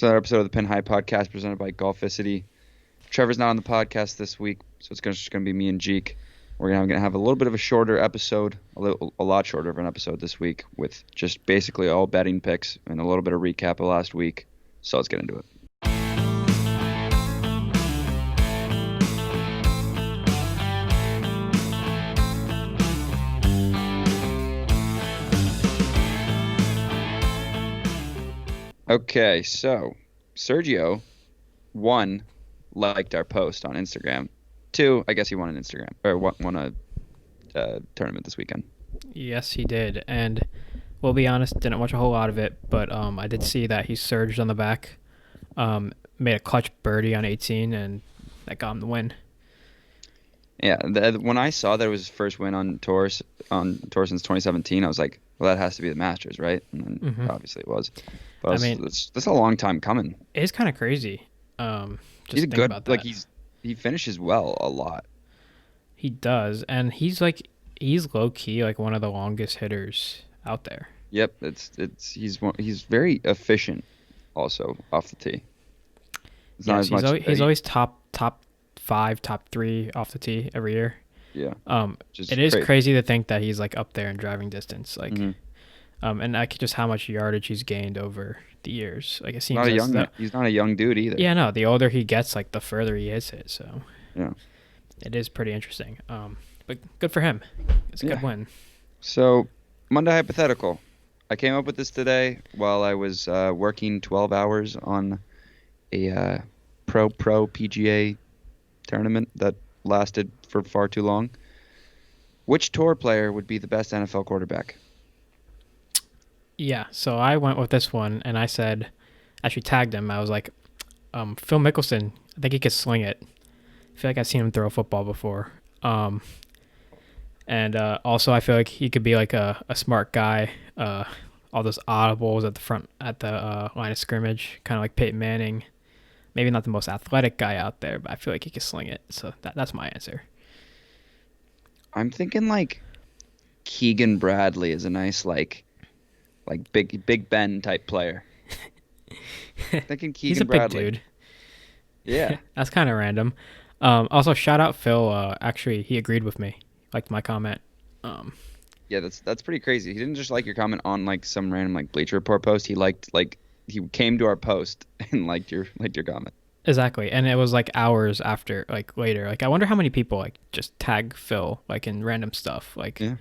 It's another episode of the Pin High Podcast presented by Golficity. Trevor's not on the podcast this week, so it's just going to be me and Jeek. We're going to have a little bit of a shorter episode, a lot shorter of an episode this week, with just basically all betting picks and a little bit of recap of last week. So let's get into it. Okay, so Sergio, 1, liked our post on Instagram. 2, I guess he won an Instagram or won a tournament this weekend. Yes, he did, and we'll be honest, didn't watch a whole lot of it, but I did see that he surged on the back, made a clutch birdie on 18, and that got him the win. Yeah, when I saw that it was his first win on tour since 2017, I was like, well, that has to be the Masters, right? And then obviously it was. But I mean, that's a long time coming. It's kind of crazy. He's good. About that. He finishes well a lot. He does, and he's low key like one of the longest hitters out there. Yep, he's very efficient, also off the tee. He's always top 5, top 3 off the tee every year. Yeah. It is crazy to think that he's like up there in driving distance, like. And just how much yardage he's gained over the years. Like it seems he's not a young dude either. Yeah, no. The older he gets, like the further he hits it. So yeah, it is pretty interesting. But good for him. It's a good win. So Monday hypothetical. I came up with this today while I was working 12 hours on a pro PGA tournament that lasted for far too long. Which tour player would be the best NFL quarterback? Yeah, so I went with this one, and I actually tagged him. I was like, Phil Mickelson, I think he could sling it. I feel like I've seen him throw a football before. And also I feel like he could be like a smart guy. All those audibles at the front, at the line of scrimmage, kind of like Peyton Manning. Maybe not the most athletic guy out there, but I feel like he could sling it. So that's my answer. I'm thinking like Keegan Bradley is a nice like Big Ben type player. Thinking Keegan He's a Bradley. big dude. Yeah. That's kind of random. Also, shout out Phil. Actually, he agreed with me. Liked my comment. Yeah, that's pretty crazy. He didn't just like your comment on like some random like Bleacher Report post. He he came to our post and liked your comment. Exactly. And it was like hours after, like later. Like I wonder how many people like just tag Phil like in random stuff. Like, yeah.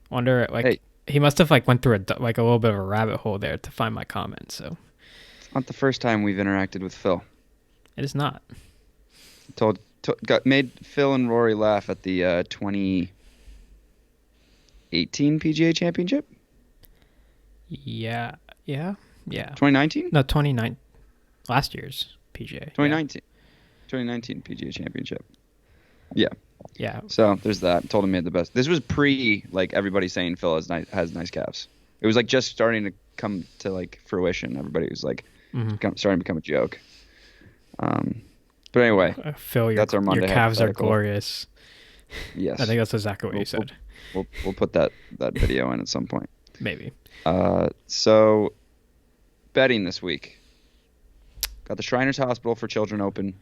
Wonder like. Hey. He must have like went through a little bit of a rabbit hole there to find my comment. So it's not the first time we've interacted with Phil. It is not. Made Phil and Rory laugh at the 2018 PGA Championship. Yeah. 2019? No, 2019. Last year's PGA. 2019. 2019 PGA Championship. Yeah. Yeah. So there's that. Told him he had the best. This was pre like everybody saying Phil has nice calves. It was like just starting to come to like fruition. Everybody was like starting to become a joke. But anyway, Phil, that's our Monday. Your calves are glorious. Yes. I think that's exactly what you said. We'll put that video in at some point. Maybe. So betting this week. Got the Shriners Hospital for Children open.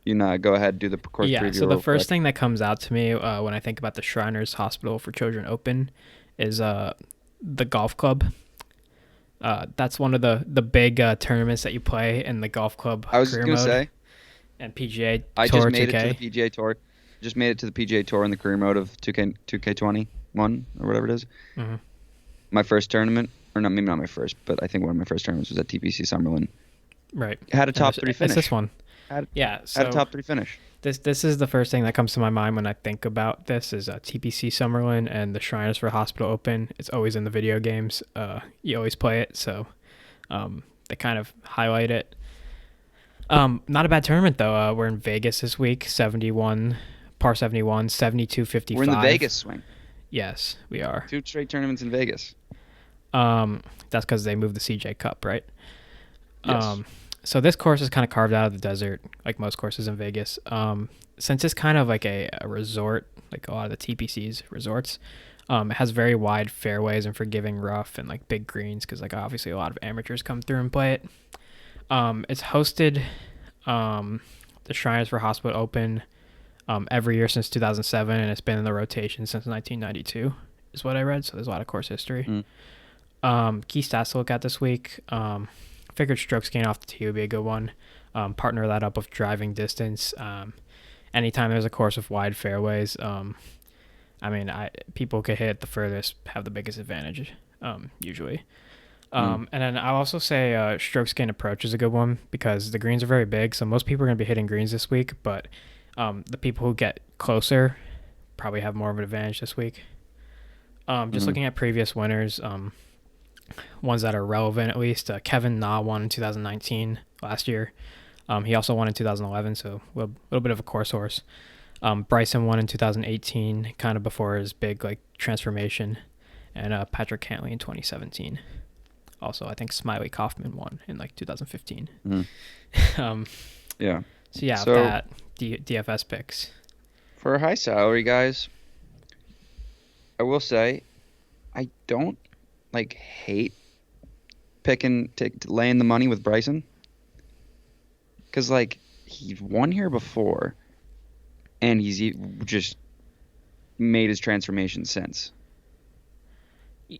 You know, go ahead, do the course preview. Yeah, so the first thing that comes out to me when I think about the Shriners Hospital for Children Open is the golf club. That's one of the big tournaments that you play in the golf club I was going to say. And PGA Tour I just made 2K. it to the PGA Tour. Just made it to the PGA Tour in the career mode of 2K21 or whatever it is. Mm-hmm. My first tournament, or not, maybe not my first, but I think one of my first tournaments was at TPC Summerlin. Right. Had a top 3 finish. It's this one. So had a top 3 finish. This is the first thing that comes to my mind when I think about this is TPC Summerlin and the Shriners for Hospital Open. It's always in the video games. You always play it, so they kind of highlight it. Not a bad tournament though. We're in Vegas this week. 71, par 71, 72.55. We're in the Vegas swing. Yes, we are. 2 straight tournaments in Vegas. That's because they moved the CJ Cup, right? Yes. So this course is kind of carved out of the desert, like most courses in Vegas. Since it's kind of like a resort, like a lot of the TPC's resorts, it has very wide fairways and forgiving rough and like big greens because like obviously a lot of amateurs come through and play it. It's hosted the Shriners for Hospital Open every year since 2007, and it's been in the rotation since 1992, is what I read. So there's a lot of course history. Key stats to look at this week. Figured strokes gain off the tee would be a good one. Partner that up with driving distance. Anytime there's a course with wide fairways, people could hit the furthest, have the biggest advantage, usually. And then I'll also say strokes gain approach is a good one because the greens are very big, so most people are going to be hitting greens this week, but the people who get closer probably have more of an advantage this week. Looking at previous winners, ones that are relevant at least, Kevin Na won in 2019 last year. He also won in 2011, so a little bit of a course horse. Bryson won in 2018, kind of before his big transformation, and Patrick Cantley in 2017. Also, I think Smiley Kaufman won in 2015. Yeah. So that DFS picks. For high salary guys, I will say I don't hate laying the money with Bryson. Because he's won here before, and he's just made his transformation since. He's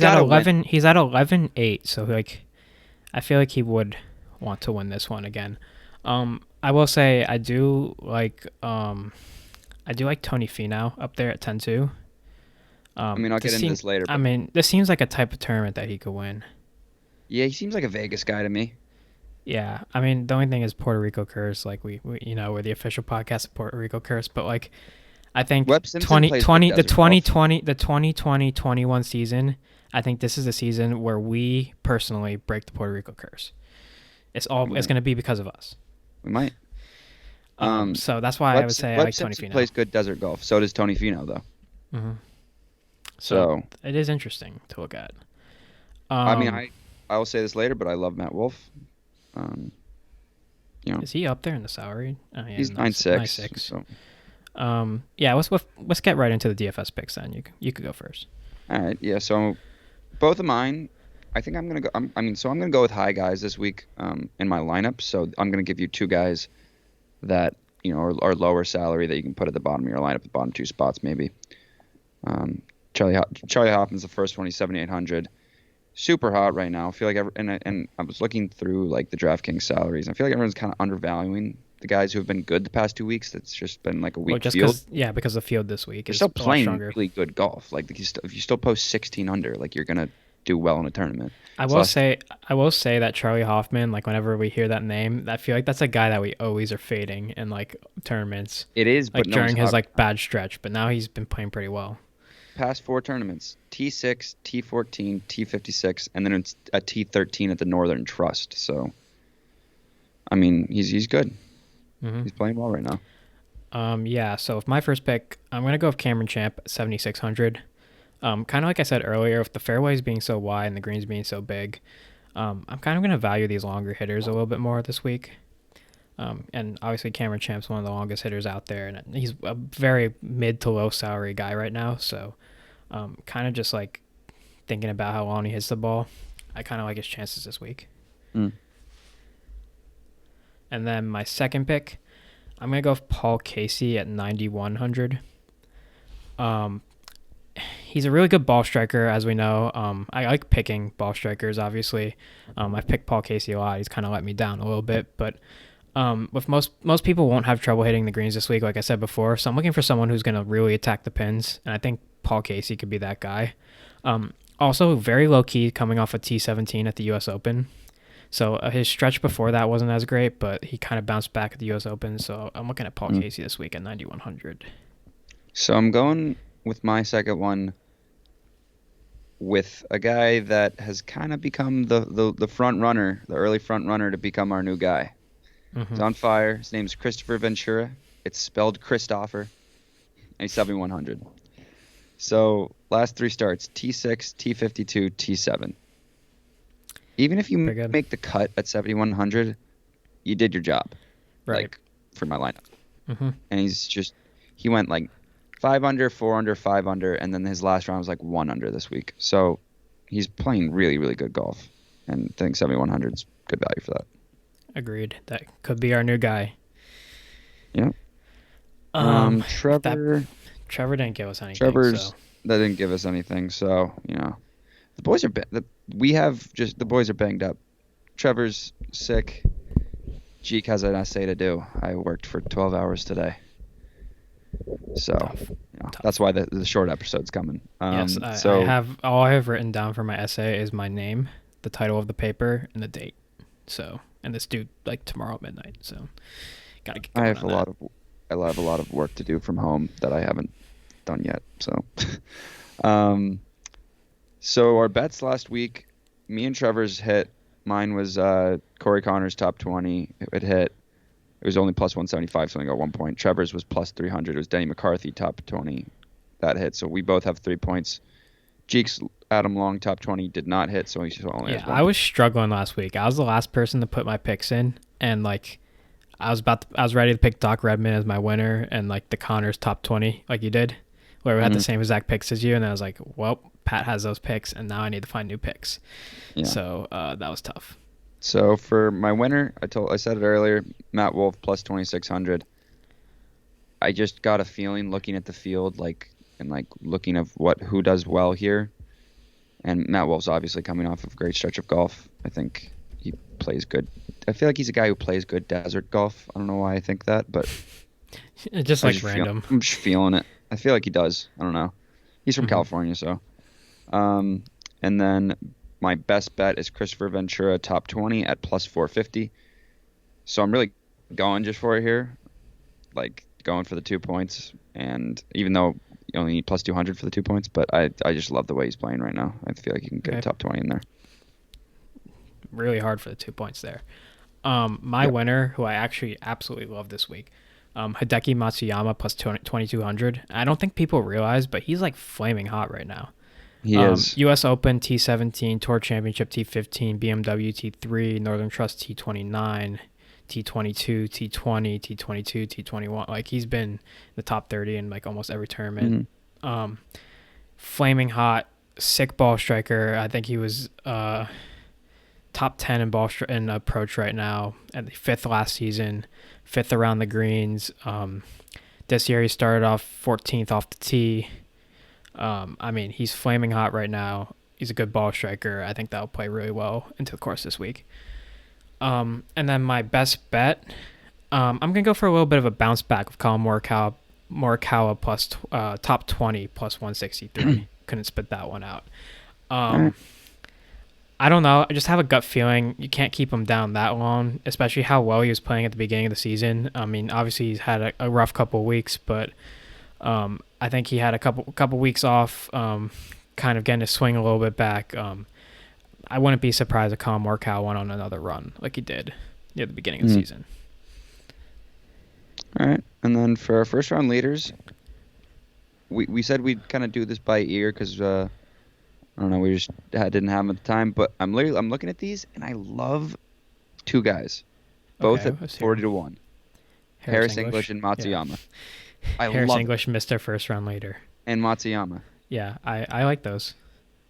at 11. He's at 11-8. So I feel like he would want to win this one again. I will say I do like Tony Finau up there at 10-2. I'll get into this later. This seems like a type of tournament that he could win. Yeah, he seems like a Vegas guy to me. Yeah, the only thing is Puerto Rico curse. We we're the official podcast of Puerto Rico curse, but I think 2020-21 season, I think this is a season where we personally break the Puerto Rico curse. It's going to be because of us. We might. So that's why I would say I like Tony Finau. Plays good desert golf. So does Tony Finau, though. Mm-hmm. So it is interesting to look at. I will say this later, but I love Matt Wolff. Is he up there in the salary? Oh, yeah, he's 9.6. So. Let's get right into the DFS picks then. You could go first. All right. Yeah. So both of mine, I think I'm gonna go. I'm gonna go with high guys this week in my lineup. So I'm gonna give you two guys that are lower salary that you can put at the bottom of your lineup, the bottom two spots maybe. Charlie Hoffman's the first one. He's 7,800. Super hot right now. I feel like and I was looking through the DraftKings salaries. I feel like everyone's kind of undervaluing the guys who have been good the past 2 weeks. That's just been a weak field. Because the field this week is still playing really good golf. If you still post 16 under, you're gonna do well in a tournament. I will say that Charlie Hoffman, whenever we hear that name, I feel like that's a guy that we always are fading in tournaments. It is, but during his bad stretch. But now he's been playing pretty well. Past 4 tournaments: T6, T14, T56, and then it's a T13 at the Northern Trust. So, he's good. Mm-hmm. He's playing well right now. So with my first pick, I'm gonna go with Cameron Champ at 7,600. Kind of like I said earlier, with the fairways being so wide and the greens being so big, I'm kind of gonna value these longer hitters a little bit more this week. And obviously Cameron Champ's one of the longest hitters out there, and he's a very mid to low salary guy right now. So, kind of just thinking about how long he hits the ball, I kind of like his chances this week. And then my second pick, I'm gonna go with Paul Casey at 9,100. He's a really good ball striker, as we know. I like picking ball strikers, obviously. I've picked Paul Casey a lot. He's kind of let me down a little bit, but with most people won't have trouble hitting the greens this week, like I said before. So I'm looking for someone who's going to really attack the pins, and I think Paul Casey could be that guy. Also, very low-key coming off a T17 at the U.S. Open. So his stretch before that wasn't as great, but he kind of bounced back at the U.S. Open. So I'm looking at Paul Casey this week at 9,100. So I'm going with my second one with a guy that has kind of become the front runner, the early front runner to become our new guy. Mm-hmm. He's on fire. His name's Christopher Ventura. It's spelled Christopher. And he's 7,100. So last 3 starts, T6, T52, T7. Even if you make the cut at 7,100, you did your job. Right. For my lineup. Mm-hmm. And he went 5 under, 4 under, 5 under, and then his last round was 1 under this week. So he's playing really, really good golf. and I think 7,100 is good value for that. Agreed. That could be our new guy. Yeah. Trevor didn't give us anything. Trevor's that didn't give us anything. So the boys are the boys are banged up. Trevor's sick. Jeek has an essay to do. I worked for 12 hours today. So Tough. That's why the short episode's coming. Yes, I have written down for my essay is my name, the title of the paper, and the date. So, and it's due like tomorrow at midnight. So, gotta get going. I have a lot of work to do from home that I haven't done yet. So, so our bets last week, me and Trevor's hit. Mine was Corey Connors top 20. It hit. It was only plus 175, so I got 1 point. Trevor's was plus 300. It was Denny McCarthy top 20. That hit. So we both have 3 points. Jeek's Adam Long top 20 did not hit, so he only has 1 I was struggling last week. I was the last person to put my picks in, and like I was ready to pick Doc Redman as my winner, and like the Connors top 20, like you did, where we had the same exact picks as you, and I was like, well, Pat has those picks, and now I need to find new picks. Yeah. So that was tough. So for my winner, I said it earlier, Matt Wolf plus 2,600. I just got a feeling looking at the field, looking of who does well here, and Matt Wolf's obviously coming off of a great stretch of golf. I think he plays good. I feel like he's a guy who plays good desert golf. I don't know why I think that, but just like random. I'm just feeling it. I feel like he does. I don't know. He's from California, so. And then my best bet is Christopher Ventura top 20 at plus 450. So I'm really going just for it here, like going for the 2 points. And even though you only need plus 200 for the 2 points, but I just love the way he's playing right now. I feel like he can get top 20 in there. Really hard for the 2 points there. My winner, who I actually absolutely love this week, Hideki Matsuyama plus 2,200. I don't think people realize, but he's like flaming hot right now. He is. U.S. Open T17, Tour Championship T15, BMW T3, Northern Trust T29, T22, T20, T22, T21. Like he's been in the top 30 in like almost every tournament. Flaming hot, sick ball striker. I think he was top 10 in approach right now, at the 5th last season, 5th around the greens. This year he started off 14th off the tee. I mean, he's flaming hot right now. He's a good ball striker. I think that'll play really well into the course this week. And then my best bet, I'm going to go for a little bit of a bounce back with Colin Morikawa plus top 20 plus 163. Couldn't spit that one out. I don't know. I just have a gut feeling you can't keep him down that long, especially how well he was playing at the beginning of the season. I mean, obviously he's had a rough couple of weeks, but I think he had a couple weeks off, kind of getting his swing a little bit back. I wouldn't be surprised if Colin Morikawa went on another run like he did near the beginning of the season. All right, and then for our first round leaders, we said we'd kind of do this by ear because I don't know, we just didn't have them at the time. But I'm looking at these and I love 2 guys, both at 40-1. Harris English and Matsuyama. Yeah. Harris English, Mr. First Round Leader. And Matsuyama. Yeah, I like those.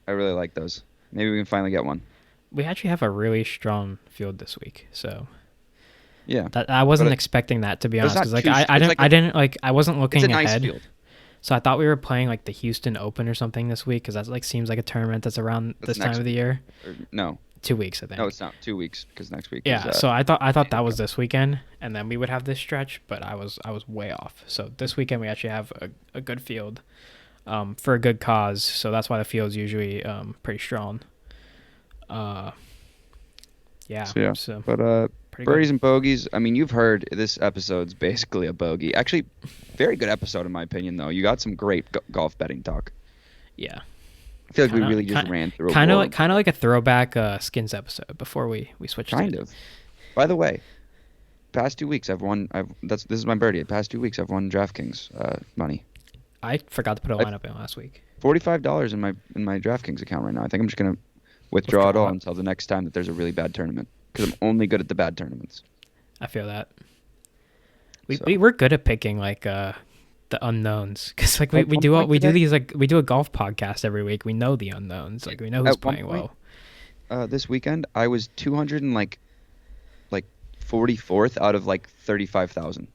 I really like those. Maybe we can finally get one. We actually have a really strong field this week, so yeah. I wasn't expecting that, to be honest. Because I wasn't looking ahead. It's a nice field. So I thought we were playing like the Houston Open or something this week, because that like seems like a tournament that's around this time of the year. No. 2 weeks, I think. No, it's not 2 weeks, because next week. Yeah, so I thought that was this weekend, and then we would have this stretch, but I was way off. So this weekend we actually have a good field, for a good cause. So that's why the field's usually pretty strong. But birdies and bogeys. I mean, you've heard this episode's basically a bogey. Actually, very good episode in my opinion, though. You got some great golf betting talk. Yeah. I feel like we really just ran through it. Kind of like a throwback Skins episode before we switched. Kind of. By the way, past 2 weeks I've won. This is my birdie. The past 2 weeks I've won DraftKings money. I forgot to put a lineup in last week. $45 in my DraftKings account right now. I think I'm just gonna withdraw it all until the next time that there's a really bad tournament, because I'm only good at the bad tournaments. I feel that. We're good at picking like the unknowns, because like we do a golf podcast every week. We know the unknowns, like we know who's playing well. this weekend, I was 200 and like 44th out of like 35,000.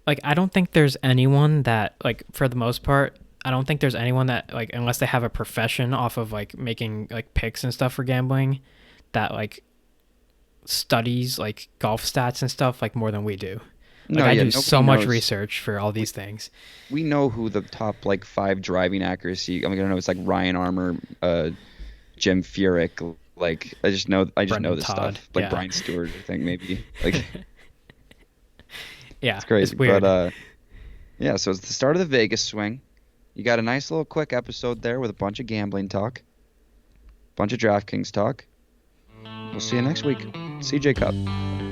Like, I don't think there's anyone that, like, for the most part, I don't think there's anyone that, like, unless they have a profession off of like making like picks and stuff for gambling, that like studies like golf stats and stuff like more than we do. Like, No, I yeah, do nobody so much knows. research for all We, these things. we know who the top like 5 driving accuracy. I mean, I know it's like Ryan Armour, Jim Furyk. Like I just know Brendan this Todd. stuff. Like Yeah. Brian Stewart, I think maybe. Like Yeah. it's It's crazy. But weird. yeah. So it's the start of the Vegas swing. You got a nice little quick episode there with a bunch of gambling talk, bunch of DraftKings talk. We'll see you next week. CJ Cup.